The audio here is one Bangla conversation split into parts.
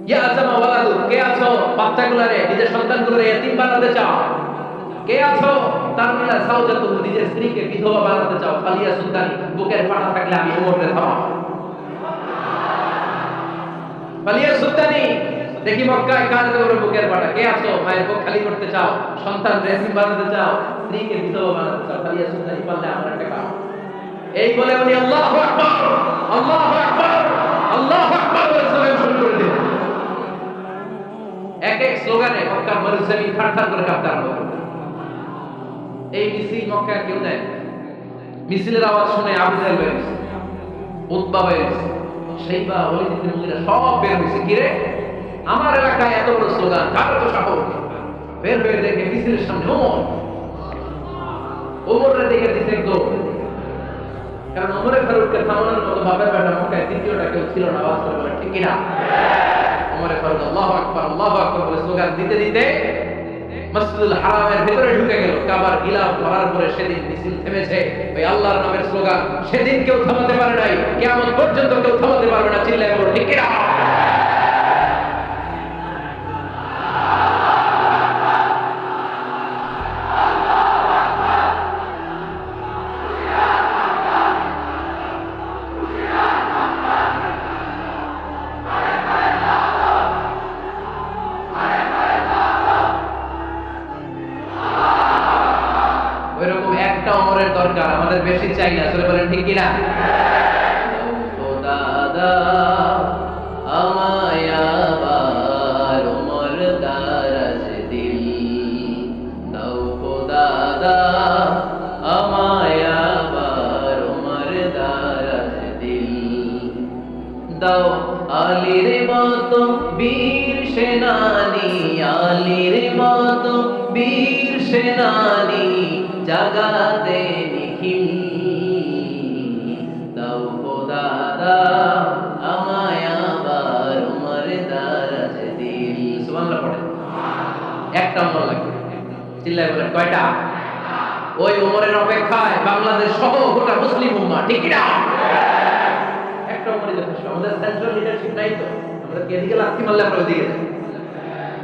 ইয়া আসামা ওয়ালাদু, কে আছো বাচ্চাগুলোরে নিজের সন্তানগুলোরে এতিম বানাতে চাও? কে আছো তারমিলা সাওজাতু, নিজের স্ত্রীকে বিধবা বানাতে চাও? ফালিয়া সুলতানি, বুকের ফাটা থাকলে আমি ওমরে থামাও। ফালিয়া সুলতানি, দেখি মক্কায় কার করে বুকের ফাটা। কে আছো মায়ের বুক খালি করতে চাও, সন্তান এতিম বানাতে চাও, স্ত্রীকে বিধবা বানাতে চাও? ফালিয়া সুলতানি, পারলে আমার একটা কাম। এই বলে উনি আল্লাহু আকবার, আল্লাহু আকবার, আল্লাহু আকবার বলে স্লোগান শুরু করে দিলেন। এক এক স্লোগানে মক্কার মরুভূমি থারথার করে কাঁপতে আরম্ভ করল। এই মিছিল মক্কায় কেউ দেয়। মিছিলের আওয়াজ শুনে আবু জাহেল বের হইছে, উতবা বের হইছে, শাইবা, ওয়ালিদ ইবনে মুগীরা সব বের হইছে। কি রে, আমার এলাকায় এত বড় স্লোগান, কার তো সাহস? বের হয়ে দেখে মিছিলের সামনে ওমররে দেখে দিতে দৌড়। কারণ ওমরে ফারুককে থামানোর মতো বাপের বেটা মক্কায় তৃতীয়টা কেউ ছিল না। আওয়াজ করে বলে ঠিক কিনা? ওমরে ফারুক আল্লাহু আকবার, আল্লাহু আকবার বলে স্লোগান দিতে দিতে মসজিদুল হারামের ভিতরে ঢুকে গেল। কাবার গিলাফ ধরার পরে সেদিন মিছিল থেমেছে। ওই আল্লাহর নামের স্লোগান সেদিন কেউ থামাতে পারে নাই, কিয়ামত পর্যন্ত কেউ থামাতে পারবে না। চিল্লায় বলো ঠিক কিনা? ওইরকম একটা ওমরের দরকার, আমাদের বেশি চাই না। আসলে বলেন ঠিক কিনা? ও দাদা আমায় আবার ওমর দারাজ দিল দাও, ও দাদা আমায় আবার ওমর দারাজ দিল দাও। আলীর মতো বীর সেনানী, আলীর মতো বীর সেনানী জাগাতে নিখিল দাও, ও দাদা আমায় আবার উমর দারাজ দিল। সুবহানাল্লাহ পড়ে। একটা ওমর লাগবে। চিল্লায় বলেন কয়টা? ওই ওমরের অপেক্ষায় বাংলাদেশ সহ গোটা মুসলিম উম্মাহ, ঠিক কিনা? একটা ওমরই যথেষ্ট। আমাদের সেন্ট্রাল লিডারশিপ নাই তো, আমরা কি এদিকে লাথি মারলে আমরা ওদিকে যাই,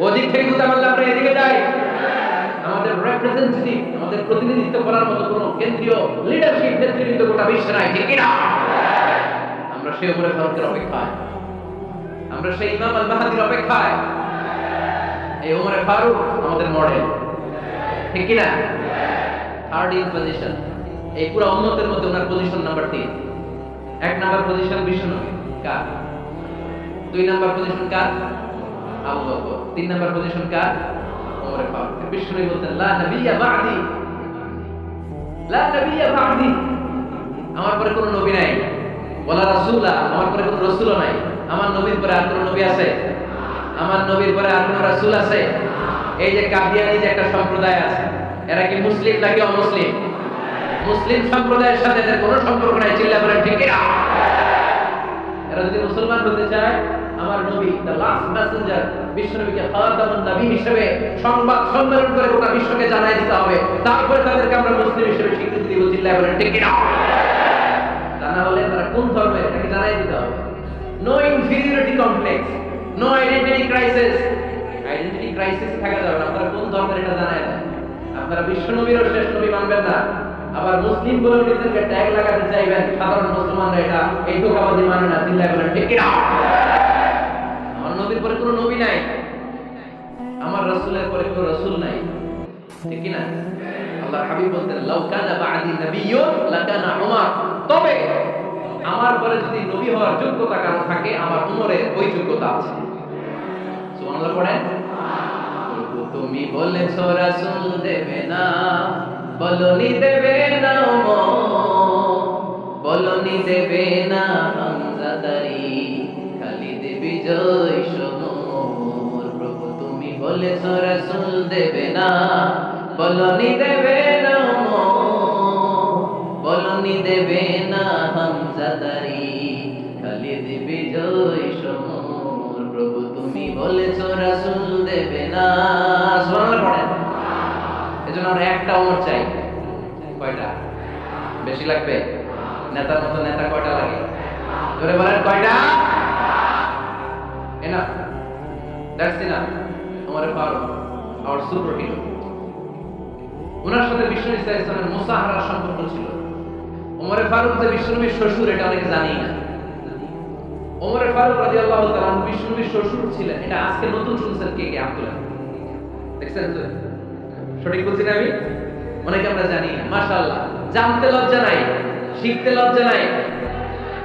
ওদিক থেকে গুতা মারলে আমরা এদিকে যাই। আমাদের রিপ্রেজেন্টেটিভ, আমাদের প্রতিনিধিত্ব করার মতো কোনো কেন্দ্রীয় লিডারশিপ নেতৃত্ব গোটা বিশ্বে নাই, ঠিক কিনা? আমরা সেই ওমরে ফারুকের অপেক্ষায়, আমরা সেই ইমাম আল মাহদির অপেক্ষায়। এই ওমরে ফারুক আমাদের মডেল, ঠিক কিনা? থার্ড ইন পজিশন এই পুরো উম্মতের মধ্যে ওনার পজিশন নাম্বার 3। এক নাম্বার পজিশন বিশ্বনবী কার? 2 নাম্বার পজিশন কার? আবু বকর। 3 নাম্বার পজিশন কার? ওমরে ফারুক। বিশ্বনবী বলতেন লা নবিয়্যা বা'দি, লা নবিয়্যা বা'দি, আমার পরে কোনো নবী নাই। ওয়ালা রাসূলা, আমার পরে কোনো রাসূলও নাই। আমার নবীর পরে আর কোনো নবী আছে? আমার নবীর পরে আর কোনো রাসূল আছে? এই যে কাদিয়ানী যে একটা সম্প্রদায় আছে, এরা কি মুসলিম নাকি অমুসলিম? মুসলিম সম্প্রদায়ের সাথে এদের কোনো সম্পর্ক নাই। চিল্লা বলেন ঠিক কিনা? এরা যদি মুসলমান হতে চায়, আমার নবী দ্য লাস্ট মেসেঞ্জার বিশ্বনবীকে খাতামুন নবী হিসেবে সংবাদ সম্মেলন করে গোটা বিশ্বকে জানাই দিতে হবে। তারপরে তাদেরকে আমরা মুসলিম হিসেবে স্বীকৃতি দিব। চিল্লা বলেন ঠিক কিনা? তা না হলে তারা কোন ধর্মের এটাকে জানাই দিতে হবে। No inferiority complex, no identity crisis. Identity crisis থাকা যাবে না। আপনারা কোন ধর্মের এটা জানাই দেন। আপনারা বিশ্বনবীরও শেষ নবী মানবেন না, আবার মুসলিম বলে নিজেদেরকে ট্যাগ লাগাতে চাইবেন। সাধারণ মুসলমানরা এটা এই ধোঁকাবাজি মানে না। চিল্লায় বলেন ঠিক কিনা? আমার নবীর পরে কোনো নবী নাই, আমার রাসূলের পরে কোনো রাসূল নাই, ঠিক কিনা? আল্লাহর হাবিব বলতেন লাউ কানা বা'দি নাবিয়্যুন লাকানা উমর, তবে আমার পরে যদি নবী হওয়ার যোগ্যতা কারো থাকে, আমার উমরের ওই যোগ্যতা আছে। সুবহানাল্লাহ পড়েন। তুমি বলেছো রাসূল দেবে না, বলনি দেবে না ওমর, বলনি দেবে না হামজা তারি, খালিদ বিজয় সমর। প্রভু তুমি বলেছো রাসূল দেবে না, বলনি দেবে না ওমর, বলনি দেবে না হামজা তারি, খালিদ বিজয় সমর। প্রভু তুমি বলেছো রাসূল দেবে না। সুবহানাল্লাহ পড়েন। এজন্য আমরা একটা ওমর চাই। কয়টা? বেশি লাগবে? নেতার মতো নেতা কয়টা লাগে? জোরে বলেন কয়টা? enough. That's enough. Umar Faruk, our superhero. ওনার সাথে বিশ্বনবী সাল্লাল্লাহু আলাইহি ওয়াসাল্লামের মুসাহারার সম্পর্ক ছিল। ওমর ফারুক যে বিশ্বনবীর শ্বশুর এটা অনেকে জানেই না। ওমর ফারুক রাদিয়াল্লাহু তাআলা বিশ্বনবীর শ্বশুর ছিলেন, এটা আজকে নতুন শুনছেন কে আব্দুল্লাহ দেখছেন তো? সঠিক বলছি না আমি? অনেকে আমরা জানি না। মাশাআল্লাহ, জানতে লজ্জা নাই, শিখতে লজ্জা নাই।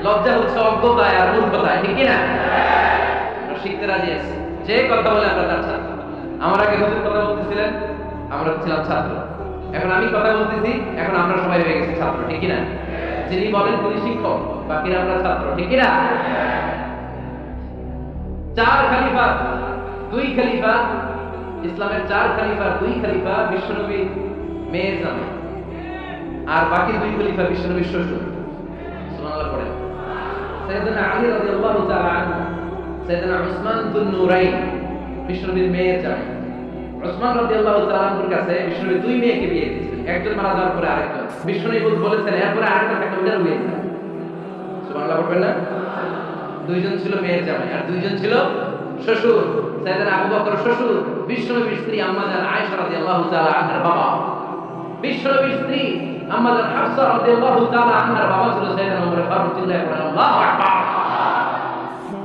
লজ্জা হচ্ছে অজ্ঞতায় আর মূর্খতায়, ঠিক কি না? আমরা শিখতে রাজি আছি। যে কথা বলে আমরা তার ছাত্র। আমার আগে হুজুর কথা বলতেছিলেন, আমরা ছিলাম ছাত্র। এখন আমি কথা বলতেছি, এখন আমরা সবাই হয়ে গেছি ছাত্র, ঠিক কি না? যিনি বলেন তিনি শিক্ষক, বাকিরা আমরা ছাত্র, ঠিক কি না? চার খলিফা, দুই খলিফা, ইসলামের চার খলিফা, দুই খলিফা বিশ্বনবী মেয়ের জামাই, আর বাকি দুই খলিফা বিশ্বনবীর শ্বশুর। সুবহানাল্লাহ পড়েন। সাইয়েদনা আলী রাদিয়াল্লাহু তাআলা আনহু, সাইয়েদনা উসমান যুন নূরাইন বিশ্বনবীর মেয়ের জামাই। উসমান রাদিয়াল্লাহু তাআলা আনহুর কাছে বিশ্বনবী দুই মেয়েকে বিয়ে দিয়েছিলেন, একজন মারা যাওয়ার পরে আরেকজন। বিশ্বনবী বলেছেন এরপরে আরেকটা থাকলে ওটার বিয়ে দিবেন। সুবহানাল্লাহ পড়বেন না? দুইজন ছিল মেয়ের জামাই আর দুইজন ছিল শ্বশুর। সাইয়েদনা আবু বকর শ্বশুর, বিশ্বনবীর স্ত্রী আম্মা জান আয়েশা রাদিয়াল্লাহু তাআলা আনহার বাবা। বিশ্বনবীর স্ত্রী আম্মা জান হাফসা রাদিয়াল্লাহু তাআলা আনহার বাবা ছিল সাইয়েদনা ওমর ফারুক। চিল্লায়ে পড়েন আল্লাহু আকবার।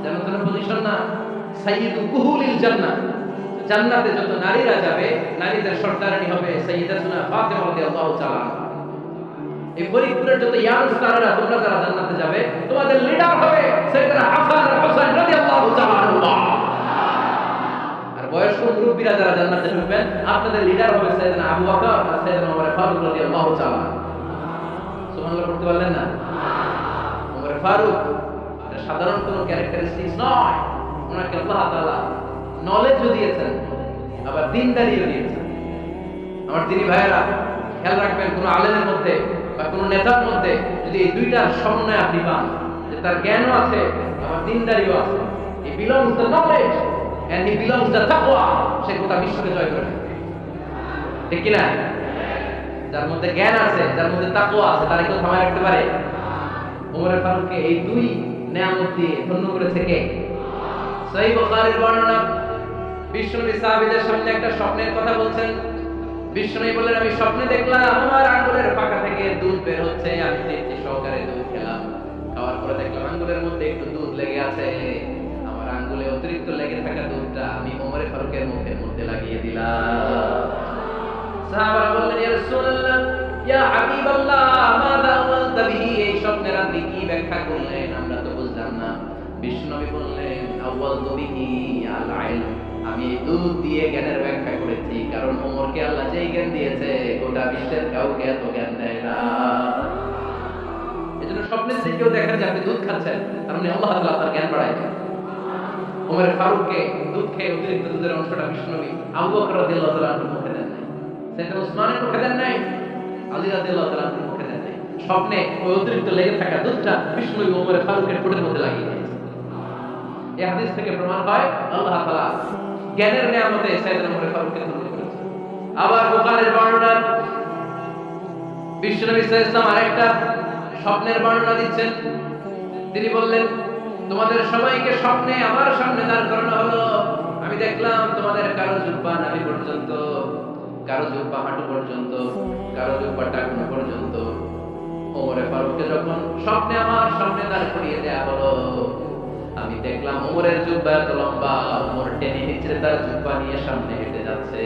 জান্নাতের পজিশন না, সাইয়্যিদু কুহুলিল জান্নাহ। জান্নাতে যত নারীরা যাবে, নারীদের সর্দারানী হবে সাইয়্যিদাতুনা ফাতিমা রাদিয়াল্লাহু তাআলা আনহা। এই ফরিদপুরের যত ইয়াং স্টাররা তোমরা যারা জান্নাতে যাবে, তোমাদের লিডার হবে সাইয়েদনা হাসান আর হুসাইন রাদিয়াল্লাহু তাআলা আনহুমা। আর বয়স্ক মুরব্বিরা যারা জান্নাতে ঢুকবেন, আপনাদের লিডার হবে সাইয়েদনা আবু বকর আর সাইয়েদনা ওমর ফারুক রাদিয়াল্লাহু তাআলা। সুবহানাল্লাহ পড়তে পারলেন না? ওমর ফারুক এটা সাধারণ কোনো ক্যারেক্টারিস্টিক্স নয়। ওনাকে আল্লাহ তাআলা নলেজও দিয়েছেন, আবার দ্বীনদারিও দিয়েছেন। আমার দিনী ভাইয়েরা খেয়াল রাখবেন, কোন আলেমের মধ্যে বা কোন নেতার মধ্যে যদি এই দুইটার সমন্বয় আপনি পান, যে তার জ্ঞানও আছে আবার দ্বীনদারিও আছে, he belongs the knowledge and he belongs the taqwa, সে গোটা বিশ্বকে জয় করে, ঠিক কি না? যার মধ্যে জ্ঞান আছে, যার মধ্যে তাকওয়া আছে, তারা কেউ থামায় রাখতে পারে? ওমর ফারুককে এই দুই নিয়ামত দিয়ে ধন্য করেছে কে? সহিহ বুখারীর বর্ণনা, বিশ্বনবী সাহাবীদের সামনে একটা স্বপ্নের কথা বলছেন। বিশ্বনবী বললেন, আমি স্বপ্নে দেখলাম আমার আঙ্গুলের ফাঁকা থেকে দুধ বের হচ্ছে, আমি তৃপ্তি সহকারে দুধ খেলাম। খাওয়ার পরে দেখলাম আঙ্গুলের মধ্যে একটু দুধ লেগে আছে। আমার আঙ্গুলে অতিরিক্ত লেগে থাকা দুধটা আমি ওমর ফারুকের মুখের মধ্যে লাগিয়ে দিলাম। সাহাবারা বললেন, ইয়া রাসূলুল্লাহ, ইয়া হাবিবাল্লাহ, মাযা আওয়ালতা বিহি, এই স্বপ্নের আপনি কি ব্যাখ্যা করলেন, আমরা তো বুঝলাম না। বিশ্বনবী বললেন, আওয়ালতু বিহি আল ইলম, আমি দুধ দিয়ে জ্ঞানের ব্যাখ্যা করেছি, কারণ ওমরকে আল্লাহ যেই জ্ঞান দিয়েছে গোটা বিশ্বের কাউকে এত জ্ঞান দেয় না। এজন্য স্বপ্নের দিকে কেউ দেখেন যে আপনি দুধ খাচ্ছেন, তার মানে আল্লাহ তাআলা তার জ্ঞান বাড়াইছেন। ওমর ফারুককে দুধ খেয়ে অতিরিক্ত দুধের অংশটা বিশ্বনবী আবু বকর রাদিয়াল্লাহু তাআলা আনহুর মুখে দেন নাই, সেটা ওসমানের মুখে দেন নাই, আলী রাদিয়াল্লাহু তাআলা আনহুর মুখে দেন নাই। স্বপ্নে ওই অতিরিক্ত লেগে থাকা দুধটা বিশ্বনবী ওমর ফারুকের ঠোঁটের মধ্যে লাগিয়ে দিয়েছেন। এই হাদিস থেকে প্রমাণ হয় আল্লাহ তাআলা জ্ঞানের নিয়ামতে সাইয়েদনা ওমর ফারুককে ধন্য করেছেন। আবার বুখারীর বর্ণনা, বিশ্বনবী সাল্লাল্লাহু আলাইহি ওয়াসাল্লাম আরেকটা স্বপ্নের বর্ণনা দিচ্ছেন। তিনি বললেন, তোমাদের সবাইকে স্বপ্নে আমার সামনে দাঁড় করানো হলো। আমি দেখলাম তোমাদের কারো জুব্বা নাভি পর্যন্ত, কারো জুব্বা হাঁটু পর্যন্ত, কারো জুব্বা টাকনু পর্যন্ত। ওমর ফারুককে যখন স্বপ্নে আমার সামনে দাঁড় করিয়ে দেয়া হলো, আমি দেখলাম ওমরের জুব্বা এত লম্বা, ওমর টেনে হিচড়ে তার জুব্বা নিয়ে সামনে হেঁটে যাচ্ছে।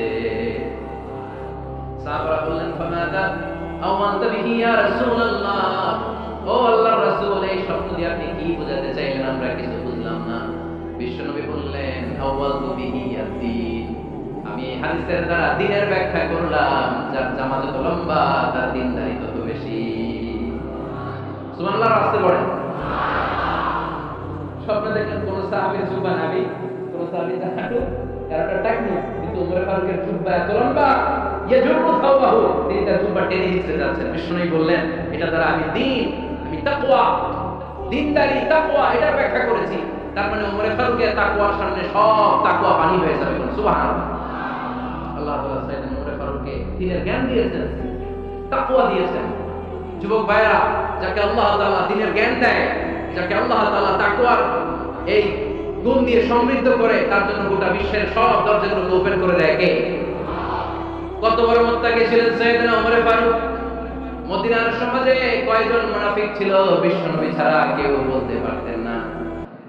সাহাবারা বললেন, ফামাদা আওয়ালতা বিহি ইয়া রাসূলুল্লাহ, ও আল্লাহর রাসূল, এই স্বপ্ন দিয়ে আপনি কি বোঝাতে চাইলেন, আমরা কিছু বুঝলাম না। বিশ্বনবী বললেন, আওয়ালতু বিহি আদ-দীন, আমি এই হাদিসের দ্বারা দ্বীনের ব্যাখ্যা করলাম, যার জামা যত লম্বা তার দ্বীনদারি তত বেশি। সুবহানাল্লাহ, রাস্তে পড়েন। স্বপ্নে দেখলেন কোন সাহাবীর জুব্বা নাভি, কোন সাহাবীর হাঁটু, কারোটা টাকনু, কিন্তু ওমর ফারুকের জুব্বা এত লম্বা, ইয়াজুরু সাওবাহু, তিনি তার জুব্বা টেনে হিচড়ে যাচ্ছেন। বিশ্বনবী বললেন, এটা দ্বারা আমি দ্বীন, আমি তাকওয়া, দ্বীনদারি, তাকওয়া এটার ব্যাখ্যা করেছি। তার মানে ওমর ফারুকের তাকওয়ার সামনে সব তাকওয়া পানি হয়ে যাবে। সুবহানাল্লাহ। আল্লাহ তাআলা সাইয়েদনা ওমর ফারুককে দ্বীনের জ্ঞান দিয়েছেন, তাকওয়া দিয়েছেন। যুবক ভাইরা, যাকে আল্লাহ তাআলা দ্বীনের জ্ঞান দেয়, যাকে আল্লাহ তাআলা তাকওয়ার এই গুণ দিয়ে সমৃদ্ধ করে, তার জন্য গোটা বিশ্বের সব দরজাগুলো ওপেন করে দেয় কে? কত বড় মুত্তাকি ছিলেন সাইয়েদনা ওমর ফারুক। মদিনার সমাজে কয়জন মুনাফিক ছিল বিশ্বনবী ছাড়া কেউ বলতে পারতেন না।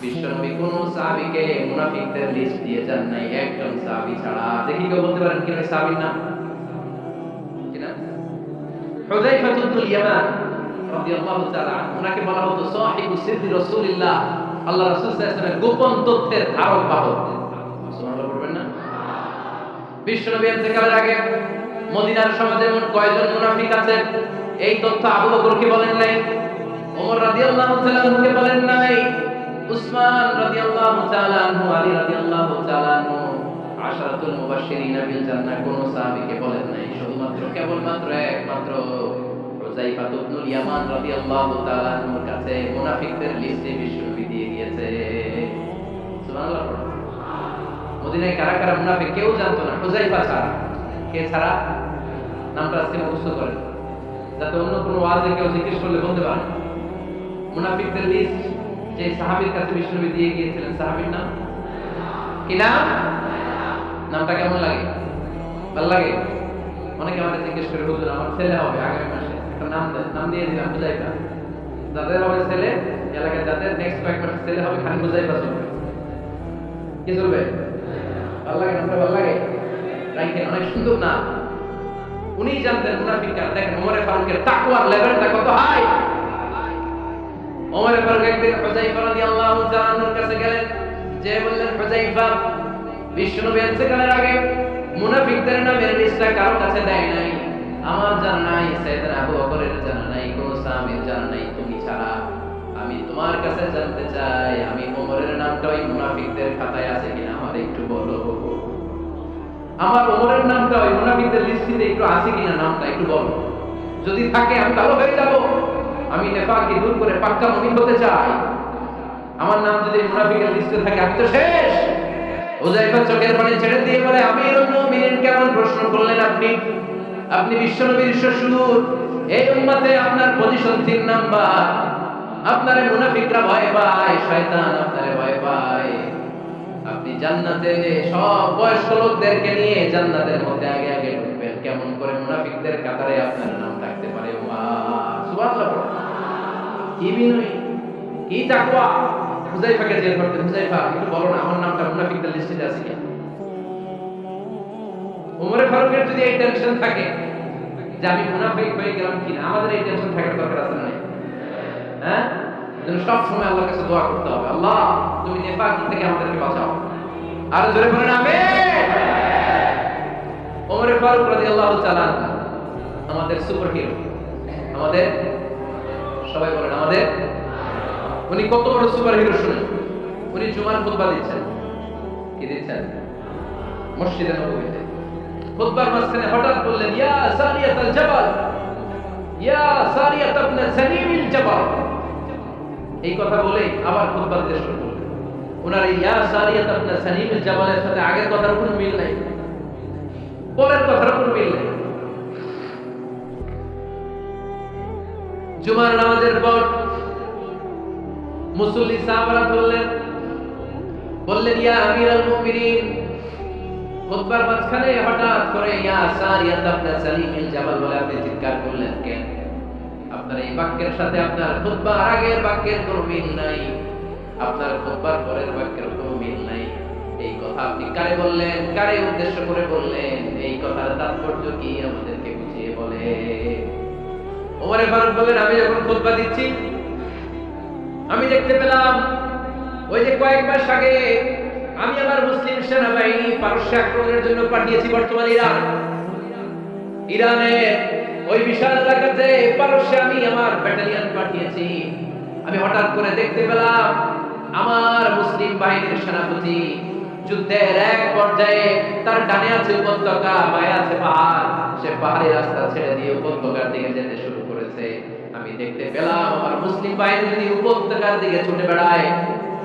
বিশ্বনবী কোন সাহাবীকে মুনাফিকদের লিস্ট দিয়ে যান নাই, একজন সাহাবী ছাড়া। দেখি কেউ বলতে পারেন কি সাহাবীর নাম? কি নাম? হুযায়ফা ইবনুল ইয়ামান রাদিয়াল্লাহু তাআলা। ওনাকে বলা হতো সাহিবু সিররি রাসূলিল্লাহ, আল্লাহ রাসূল সাল্লাল্লাহু আলাইহি ওয়াসাল্লামের গোপন তথ্যের ধারক বাহক। সুবহানাল্লাহ বলবেন না? বিশ্বনবী ইন্তেকালের আগে মদিনার সমাজে মোট কয়জন মুনাফিক আছে এই তথ্য আবু বকরকে বলেন নাই, ওমর রাদিয়াল্লাহু তাআলা আনহুকে বলেন নাই, উসমান রাদিয়াল্লাহু তাআলা আনহু, আলী রাদিয়াল্লাহু তাআলা আনহু, আশরাতুল মুবাশশিরিন বিল জান্নাহ কোন সাহাবীকে বলেন নাই। শুধুমাত্র কেবলমাত্র একমাত্র হুযায়ফা ইবনুল ইয়ামান রাদিয়াল্লাহু তাআলা আনহুর কাছে মুনাফিকদের লিস্টে বিশ্বনবী দিয়ে গিয়েছে। সুবহানাল্লাহ। মদিনায় কারা কারা মুনাফিক কেউ জানতো না, হুযায়ফা ছাড়া। কে ছাড়া? নামটা আজকে মুখস্থ করেন, যাতে অন্য কোনো ওয়াজে কেউ জিজ্ঞেস করলে বলতে পারেন। মুনাফিকদের লিস্ট যে সাহাবীর কাছে বিশ্বনবী দিয়ে গিয়েছিলেন, সাহাবীর নাম কি? নাম? নামটা কেমন লাগে? ভালো লাগে? অনেকে আমাকে জিজ্ঞেস করে, হুজুর আমার ছেলে হবে আগামী মাসে, একটা নাম দেন। নাম দিয়ে দিলাম হুযায়ফা। যাদের হবে ছেলে, এলাকায় যাদের নেক্সট কয়েক মাসে ছেলে হবে, খালি হুযায়ফা চলবে। কি চলবে? ভালো লাগে? নামটা ভালো লাগে? রাইখেন, অনেক সুন্দর নাম। উনি জানতেন মুনাফিকরা। দেখেন ওমরে ফারুকের তাকওয়ার লেভেলটা কত হাই। ওমরে ফারুক একদিন হুযায়ফা রাদিয়াল্লাহু তাআলা আনহুর কাছে গেলেন, যে বললেন, হুযায়ফা, বিশ্বনবী ইন্তেকালের আগে মুনাফিকদের নামের লিস্টটা কারো কাছে দেয় নাই, আমার জানা নাই, সাইয়েদনা আবু বকরের জানা নাই, কোন সাহাবীর জানা নাই, তুমি ছাড়া। আমি তোমার কাছে জানতে চাই, আমি ওমরের নামটা ওই মুনাফিকদের খাতায় আছে কিনা আমাদের একটু বলো। আমার ওমরের নামটা ওই মুনাফিকদের লিস্টে একটু আছে কিনা, নামটা একটু বলো। যদি থাকে আমি ভালো হয়ে যাব। আমি নেফাকি দূর করে পাক্কা মুমিন হতে চাই। আমার নাম যদি মুনাফিকের লিস্টে থাকে আমি তো শেষ। হুযায়ফা চোখের পানি ছেড়ে দিয়ে বলে, আমিরুল মুমিনিন, কেমন প্রশ্ন করলেন আপনি? আপনি বিশ্বনবীর শ্বশুর। এই উম্মতে আপনার পজিশন 3 নাম্বার। আপনারে মুনাফিকরা ভয় পায়, শয়তান আপনারে ভয় পায়। আপনি জান্নাতে সব বয়স্ক লোকদেরকে নিয়ে জান্নাতের মধ্যে আগে আগে ঢুকবেন, কেমন করে মুনাফিকদের কাতারে আপনার নাম থাকতে পারে? সুবহানাল্লাহ। কি বিনয়, কি তাকওয়া। হুযায়ফাকে জিজ্ঞেস করতেন, হুযায়ফা একটু বলো না আমার নামটা মুনাফিকদের লিস্টে আছে কি? ওমর ফারুকের যদি এই টেনশন থাকে যে আমি মুনাফিক হয়ে গেলাম কিনা, আমাদের এই টেনশন থাকার দরকার আছে না? হ্যাঁ, যেন সব সময় আল্লাহর কাছে দোয়া করতে হবে, আল্লাহ তুমি নেফাকি থেকে আমাদেরকে বাঁচাও। আর জোরে বলেন আমিন। ওমর ফারুক রাদিয়াল্লাহু তাআলা আমাদের সুপারহিরো, আমাদের সবাই বলেন আমাদের। উনি কত বড় সুপারহিরো শুনেন। উনি জুমার খুতবা দিচ্ছেন। কি দিচ্ছেন? মসজিদে নববীতে। খুতবার মাঝখানে হঠাৎ বললেন, ইয়া সারিয়াতাল জাবাল, ইয়া সারিয়াত ইবনে সালিমিল জাবাল। এই কথা বলে আবার খুতবা দিতে শুরু করলেন। ওনার ইয়া সারিয়াত ইবনে সালিমিল জাবালের সাথে আগের কথার কোনো মিল নাই, পরের কথার কোনো মিল নাই। জুমার নামাজের পর মুসল্লি সাহাবারা বললেন, ইয়া আমিরুল মুমিনিন। খুতবার মাঝখানে হঠাৎ করে ইয়া সারিয়াত ইবনে সালিমিল জাবাল বলে আপনি চিৎকার করলেন কেন? আপনার এই বাক্যের সাথে আপনার খুতবার আগের বাক্যের কোনো মিল নাই, আপনার খুতবার পরের বাক্যের কোনো মিল নাই। এই কথা আপনি কারে বললেন, কারে উদ্দেশ্য করে বললেন? এই কথার তাৎপর্য কি আমাদেরকে বুঝিয়ে বলে। ওমর ফারুক বলেন, আমি যখন খুতবা দিচ্ছি আমি দেখতে পেলাম ওই যে কয়েক মাস আগে আমি আমার মুসলিম সেনাবাহিনী পারস্য আক্রমণের জন্য পাঠিয়েছি বর্তমান ইরানের ওই বিশাল এলাকাতে পারস্যে আমি আমার ব্যাটালিয়ন পাঠিয়েছি। আমি হঠাৎ করে দেখতে পেলাম আমার মুসলিম বাহিনীর সেনাপতি যুদ্ধের এক পর্যায়ে তার ডানে আছে উপত্যকা, বায়ে আছে পাহাড়, সে পাহাড়ি রাস্তা ছেড়ে দিয়ে উপত্যকার দিকে যেতে শুরু করেছে। আমি দেখতে পেলাম আমার মুসলিম বাহিনী যদি উপত্যকার দিকে ছুটে বেড়ায়,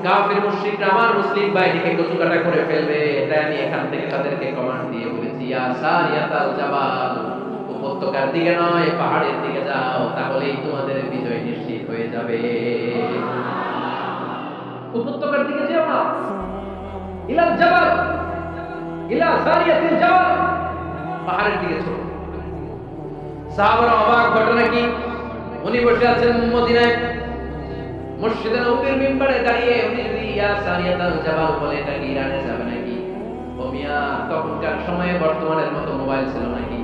কাফির মুশরিকরা আমার মুসলিম বাহিনীকে কচুকাটা করে ফেলবে। তাই আমি এখান থেকে তাদেরকে কমান্ড দিয়ে বলেছি, ইয়া সারিয়াতাল জাবাল, উপত্যকার দিকে নয় পাহাড়ের দিকে যাও, তাহলেই তোমাদের বিজয় নিশ্চিত হয়ে যাবে। উপত্যকার দিকে যেও না, ইলাল জাবাল, ইলা সারিয়াতিল জাবাল, পাহাড়ের দিকে চলো। সাহাবারা অবাক, ঘটনা কি? উনি বসে আছেন মদিনায় মসজিদে নববীর মিম্বারে দাঁড়িয়ে, উনি যদি ইয়া সারিয়াতাল জাবাল বলে, এটা কি ইরানে যাবে নাকি? ও মিয়া, তখনকার সময়ে বর্তমানের মতো মোবাইল ছিল নাকি,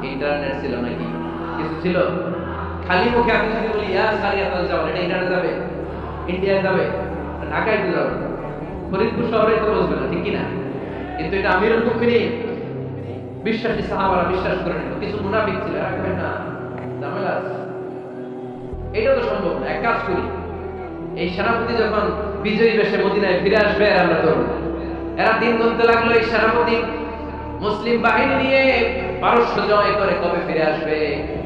ইন্টারনেট ছিল নাকি, কিছু ছিল? খালি মুখে আমি যদি বলি ইয়া সারিয়াতাল জাবাল, এটা ইরানে যাবে, ইন্ডিয়ায় যাবে, ঢাকায় তো যাবে, ফরিদপুর শহরে তো বসবে না, ঠিক কি না? কিন্তু এটা আমিরুল মুমিনিন বিশ্বাসী সাহাবারা বিশ্বাস করে নিত। কিছু মুনাফিক ছিল, রাখবেন না, ঝামেলা আছে। এটা তো সম্ভব না। এক কাজ করি, এই সেনাপতি যখন বিজয়ী বেশে মদিনায় ফিরে আসবে, আমরা ধরব। এরা দিন গুনতে লাগলো, এই সেনাপতি মুসলিম বাহিনী নিয়ে পারস্য জয় করে কবে ফিরে আসবে।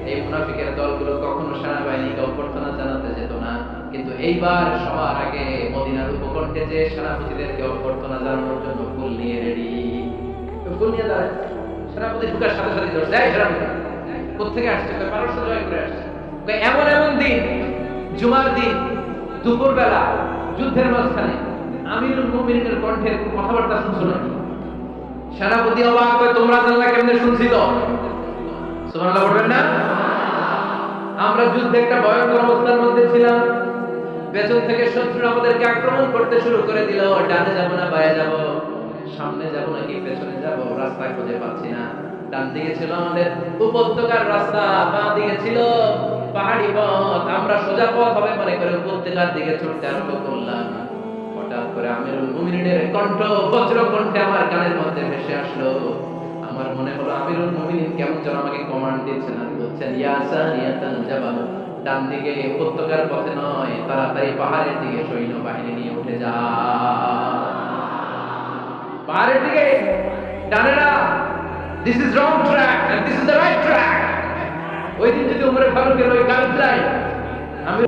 এই মুনাফিকের দলগুলো কখনো সেনাবাহিনীকে অভ্যর্থনা জানাতে যেত না, কিন্তু এইবার সবার আগে মদিনার উপকণ্ঠে যে সেনাপতিদেরকে অভ্যর্থনা জানানোর জন্য ফুল নিয়ে রেডি। ফুল নিয়ে দাঁড়ায়, সেনাপতি ঢুকার সাথে সাথে ধরছে, এই সেনাপতি কোথেকে আসছে? পারস্য জয় করে আসছে। এমন এমন দিন, জুমার দিন দুপুর বেলা যুদ্ধের মাঝখানে আমিরুল মুমিনিনের কণ্ঠের কথাবার্তা শুনছো নাকি? সেনাপতি অবাক হয়ে, তোমরা জানলা কেমনে শুনছিল? সুবহানাল্লাহ বলবেন না? আমরা যুদ্ধে একটা ভয়ঙ্কর অবস্থার মধ্যে ছিলাম, পেছন থেকে শত্রু আমাদেরকে আক্রমণ করতে শুরু করে দিল। ডানে যাব না বায়ে যাব, সামনে যাব নাকি পেছনে যাব, রাস্তা খুঁজে পাচ্ছি না। ডান দিকে ছিল আমাদের উপত্যকার রাস্তা, বাঁ দিকে ছিল পাহাড়ি পথ। আমরা সোজা পথ হবে মনে করে উপত্যকার দিকে ছুটতে আরম্ভ করলাম। হঠাৎ করে আমিরুল মুমিনিনের কণ্ঠ বজ্র কণ্ঠে আমার কানের মধ্যে ভেসে আসলো। আমার মনে হলো আমিরুল মুমিনিন কেমন যেন আমাকে কমান্ড দিচ্ছেন, আর বলছেন, ইয়া সারিয়াতাল জাবাল, ডান দিকে উপত্যকার পথে নয়, তাড়াতাড়ি পাহাড়ের দিকে সৈন্য বাহিনী নিয়ে উঠে যা। পাহাড়ের দিকে, ডানে না, this is wrong track and this is the right track. ওই দিন যদি উমরে ফারুকের ওই গাইডলাইন আমি